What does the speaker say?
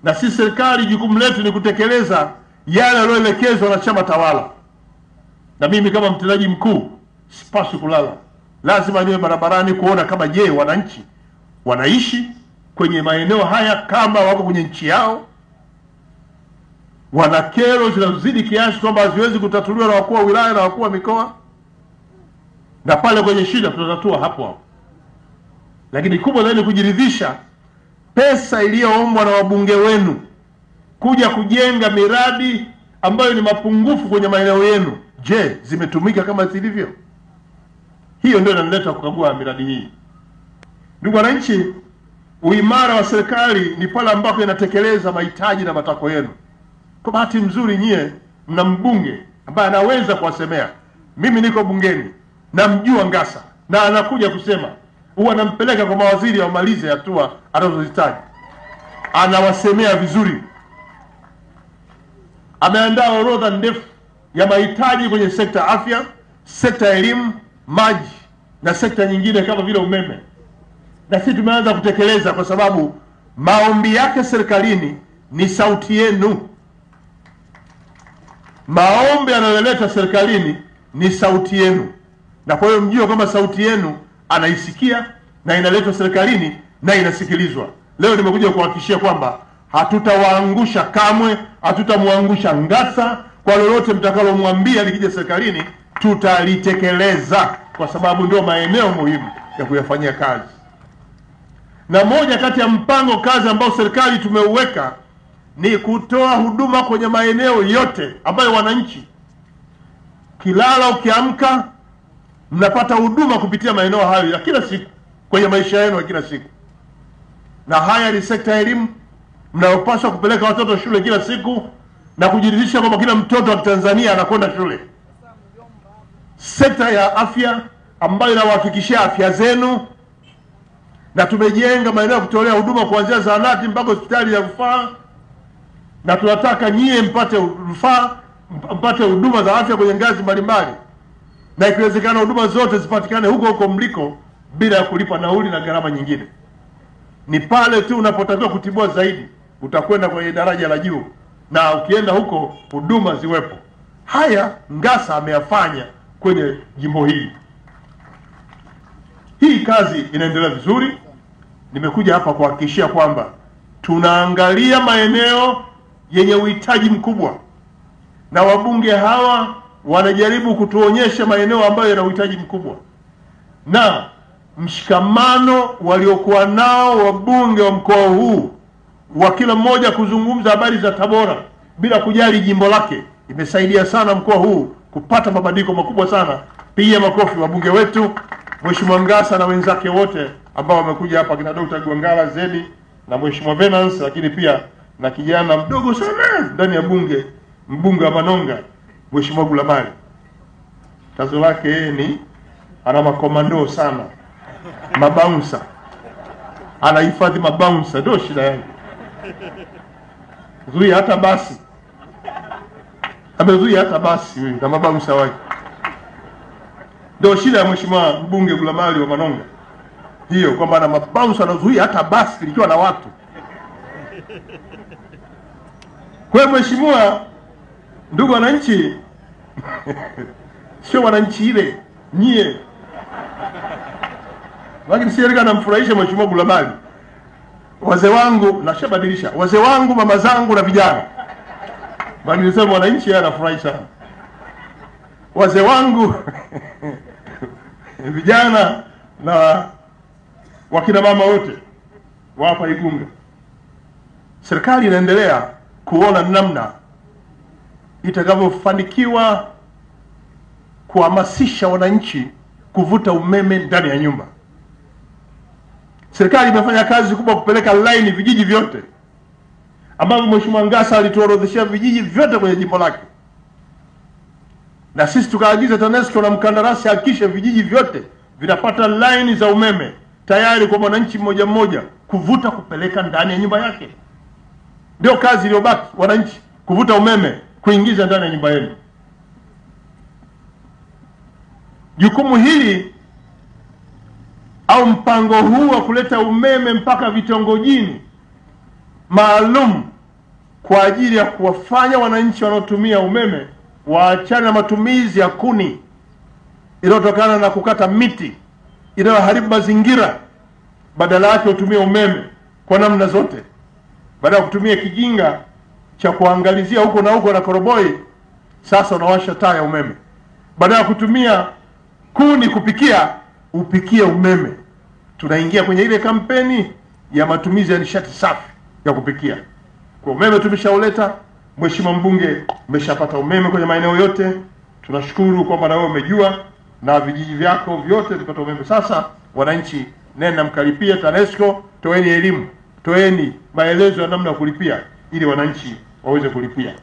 na sisi serikali jukumu letu ni kutekeleza yale yaliyoelekezwa na chama tawala. Na mimi kama mtendaji mkuu sipaswi kulala, lazima niwe barabarani kuona kama je, wananchi wanaishi kwenye maeneo haya kama wako kwenye nchi yao, wana kero zinazozidi kiasi kwamba haziwezi kutatuliwa na wakuu wa wilaya na wakuu wa mikoa, na pale kwenye shida tutatatua hapo hapo. Lakini kubwa zaidi kujiridhisha pesa iliyoombwa na wabunge wenu kuja kujenga miradi ambayo ni mapungufu kwenye maeneo yenu, je, zimetumika kama zilivyo? Hiyo ndio inaleta kukagua miradi hii. Ndugu wananchi, uimara wa serikali ni pale ambapo inatekeleza mahitaji na matakwa yenu. Kwa bahati nzuri nyie mna mbunge ambaye anaweza kuwasemea. Mimi niko bungeni, namjua Ngasa, na anakuja kusema, huwa nampeleka kwa mawaziri ya umalize hatua anazozihitaji. Anawasemea vizuri. Ameandaa orodha ndefu ya mahitaji kwenye sekta ya afya, sekta ya elimu, maji na sekta nyingine kama vile umeme. Na sisi tumeanza kutekeleza kwa sababu maombi yake serikalini ni sauti yenu. Maombi yanayoleta serikalini ni sauti yenu. Na kwa hiyo mjue kwamba sauti yenu anaisikia na inaletwa serikalini na inasikilizwa. Leo nimekuja kuhakikishia kwamba hatutawaangusha kamwe, hatutamwangusha Ngasa. Kwa lolote mtakalomwambia likija serikalini tutalitekeleza, kwa sababu ndio maeneo muhimu ya kuyafanyia kazi. Na moja kati ya mpango kazi ambao serikali tumeuweka ni kutoa huduma kwenye maeneo yote ambayo wananchi kilala ukiamka mnapata huduma kupitia maeneo hayo ya kila siku kwenye maisha yenu ya kila siku. Na haya ni sekta ya elimu, mnayopaswa kupeleka watoto shule kila siku na kujiridhisha kwamba kila mtoto wa Tanzania anakwenda shule. Sekta ya afya ambayo inawahakikishia afya zenu, na tumejenga maeneo ya kutolea huduma kuanzia zahanati mpaka hospitali ya rufaa, na tunataka nyie mpate rufaa, mpate huduma za afya kwenye ngazi mbalimbali, na ikiwezekana huduma zote zipatikane huko huko mliko bila ya kulipa nauli na gharama nyingine. Ni pale tu unapotakiwa kutibua zaidi utakwenda kwenye daraja la juu, na ukienda huko huduma ziwepo. Haya Ngasa ameyafanya kwenye jimbo hili. Hii kazi inaendelea vizuri. Nimekuja hapa kuhakikishia kwamba tunaangalia maeneo yenye uhitaji mkubwa, na wabunge hawa wanajaribu kutuonyesha maeneo ambayo yana uhitaji mkubwa, na mshikamano waliokuwa nao wabunge wa mkoa huu wa kila mmoja kuzungumza habari za Tabora bila kujali jimbo lake imesaidia sana mkoa huu kupata mabadiliko makubwa sana. Pia makofi wabunge wetu, Mheshimiwa Ngasa na wenzake wote ambao wamekuja hapa, kina Dr. Gwangala Zedi na Mheshimiwa Venance, lakini pia na kijana mdogo sana ndani ya bunge, mbunge wa Manonga, Mheshimiwa Gulamali. Kazi lake ni ana makomando sana, mabouncer, anahifadhi mabouncer, ndio shida yake. Zuia hata basi, amezuia hata basi na mabouncer wake. Ndio shida ya Mheshimiwa mbunge Gulamali wa Manonga hiyo, kwamba ana mabouncer anazuia hata basi likiwa na watu. Kwa Mheshimiwa, ndugu wananchi, sio wananchi ile nyie. Lakini serikali namfurahisha Mheshimiwa Gulamali. Wazee wangu nashabadilisha, wazee wangu, mama zangu na vijana. Bali nisema wananchi yeye anafurahisha. Wazee wangu vijana na wakina mama wote wapa Igunga. Serikali inaendelea kuona namna itakavyofanikiwa kuhamasisha wananchi kuvuta umeme ndani ya nyumba. Serikali imefanya kazi kubwa kupeleka line vijiji vyote, ambapo Mheshimiwa Ngasa alituorodheshia vijiji vyote kwenye jimbo lake. Na sisi tukaagiza TANESCO na mkandarasi hakikishe vijiji vyote vinapata line za umeme tayari kwa mwananchi mmoja mmoja kuvuta kupeleka ndani ya nyumba yake. Ndio kazi iliyobaki, wananchi kuvuta umeme kuingiza ndani ya nyumba yenu. Jukumu hili au mpango huu wa kuleta umeme mpaka vitongojini maalum kwa ajili ya kuwafanya wananchi wanaotumia umeme waachane na matumizi ya kuni inayotokana na kukata miti inayoharibu mazingira, badala yake utumie umeme kwa namna zote. Baada ya kutumia kijinga cha kuangalizia huko na huko na koroboi, sasa unawasha taa ya umeme. Baada ya kutumia kuni kupikia, upikie umeme. Tunaingia kwenye ile kampeni ya matumizi ya nishati safi ya kupikia. Kwa umeme tumeshauleta. Mheshimiwa mbunge, umeshapata umeme kwenye maeneo yote. Tunashukuru kwamba na wewe umejua na vijiji vyako vyote vipata umeme. Sasa wananchi, nenda mkalipia TANESCO, toeni elimu, toeni maelezo ya namna ya kulipia ili wananchi waweze kulipia.